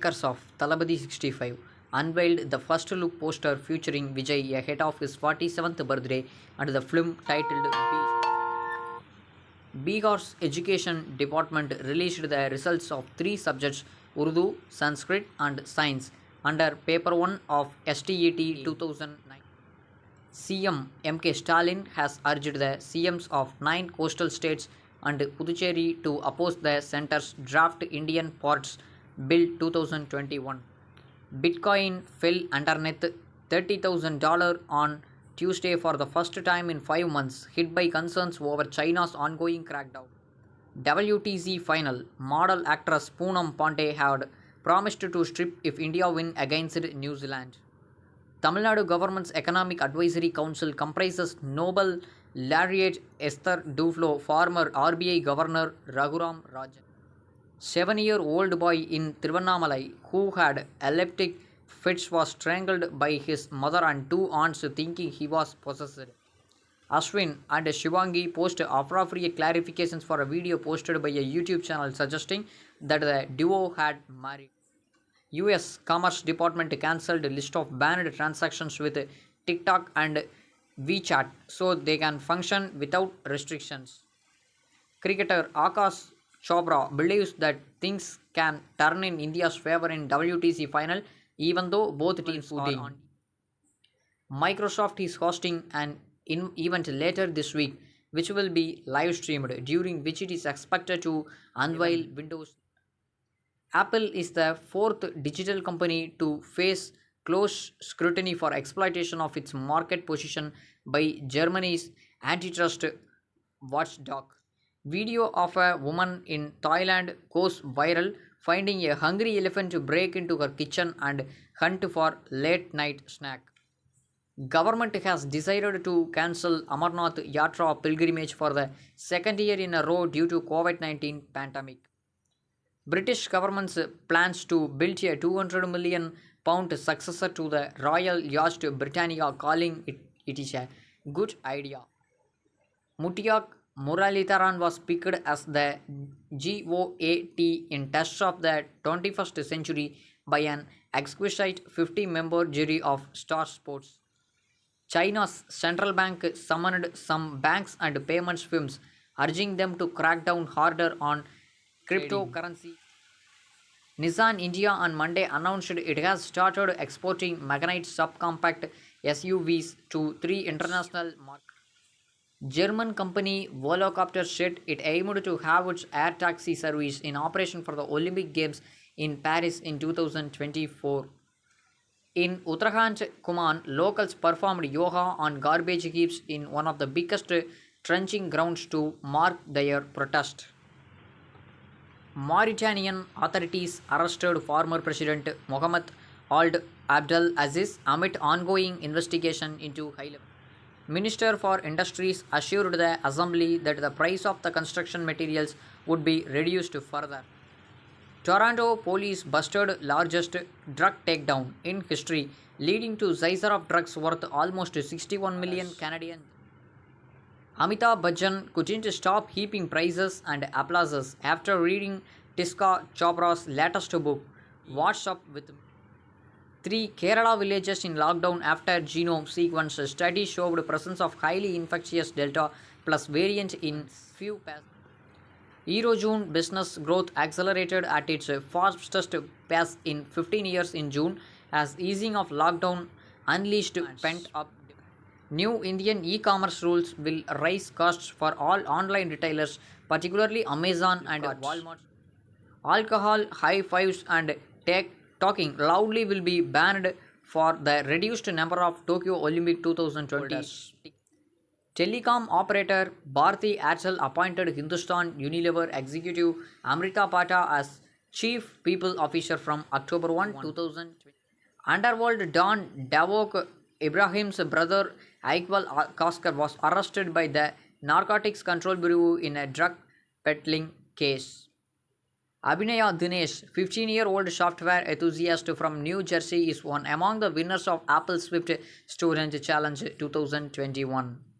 makers of Thalapathy 65 unveiled the first look poster featuring Vijay ahead of his 47th birthday and the film titled Bihar's Education Department released the results of three subjects Urdu, Sanskrit, and Science under Paper 1 of STET 2009. CM MK Stalin has urged the CMs of 9 coastal states and Puducherry to oppose the center's draft Indian Ports Bill 2021. Bitcoin fell underneath $30,000 on Tuesday for the first time in 5 months, hit by concerns over China's ongoing crackdown. WTC final model actress Poonam Pandey had promised to strip if India win against New Zealand. Tamil Nadu government's Economic Advisory Council comprises Nobel laureate Esther Duflo, former RBI Governor Raghuram Rajan. 7-year-old boy in Tiruvannamalai who had epileptic fits was strangled by his mother and two aunts thinking he was possessed. Ashwin and Shivangi posted appropriate clarifications for a video posted by a YouTube channel suggesting that the duo had married. US Commerce Department cancelled a list of banned transactions with TikTok and WeChat so they can function without restrictions. Cricketer Akash Chopra believes that things can turn in India's favor in WTC final even though both teams are on. Microsoft is hosting an event later this week which will be live streamed, during which it is expected to unveil Windows. Apple is the fourth digital company to face close scrutiny for exploitation of its market position by Germany's antitrust watchdog. Video of a woman in Thailand goes viral, finding a hungry elephant to break into her kitchen and hunt for late night snack. Government has decided to cancel Amarnath Yatra pilgrimage for the second year in a row due to COVID-19 pandemic. British government's plans to build a £200 million successor to the Royal Yacht Britannia, calling it is a good idea. Mutiak Muralitharan was picked as the GOAT in Test of the 21st century by an exquisite 50-member jury of Star Sports. China's central bank summoned some banks and payments firms, urging them to crack down harder on cryptocurrency. Nissan India on Monday announced it has started exporting Magnite subcompact SUVs to three international markets. German company Volocopter said it aimed to have its air taxi service in operation for the Olympic Games in Paris in 2024. In Uttarakhand, Kumaon, locals performed yoga on garbage heaps in one of the biggest trenching grounds to mark their protest. Mauritanian authorities arrested former President Mohamed Ould Abdel Aziz amid ongoing investigation into high level. Minister for Industries assured the Assembly that the price of the construction materials would be reduced further. Toronto police busted largest drug takedown in history, leading to seizure of drugs worth almost 61 million Canadian. Amitabh Bachchan couldn't stop heaping praises and applauses after reading Tisca Chopra's latest book, What's Up With Me. 3 Kerala villages in lockdown after genome sequence study showed presence of highly infectious Delta plus variant in few patients. Eurozone business growth accelerated at its fastest pace in 15 years in June as easing of lockdown unleashed pent-up demand. New Indian e-commerce rules will raise costs for all online retailers, particularly Amazon and Walmart. Alcohol, high fives, and talking loudly will be banned for the reduced number of Tokyo Olympic 2020. Telecom operator Bharti Airtel appointed Hindustan Unilever executive Amrita Pata as Chief People Officer from October 1, 2020. Underworld Don Davok Ibrahim's brother Iqbal Kaskar was arrested by the Narcotics Control Bureau in a drug peddling case. Abhinaya Dinesh, 15-year-old software enthusiast from New Jersey, is one among the winners of Apple Swift Student Challenge 2021.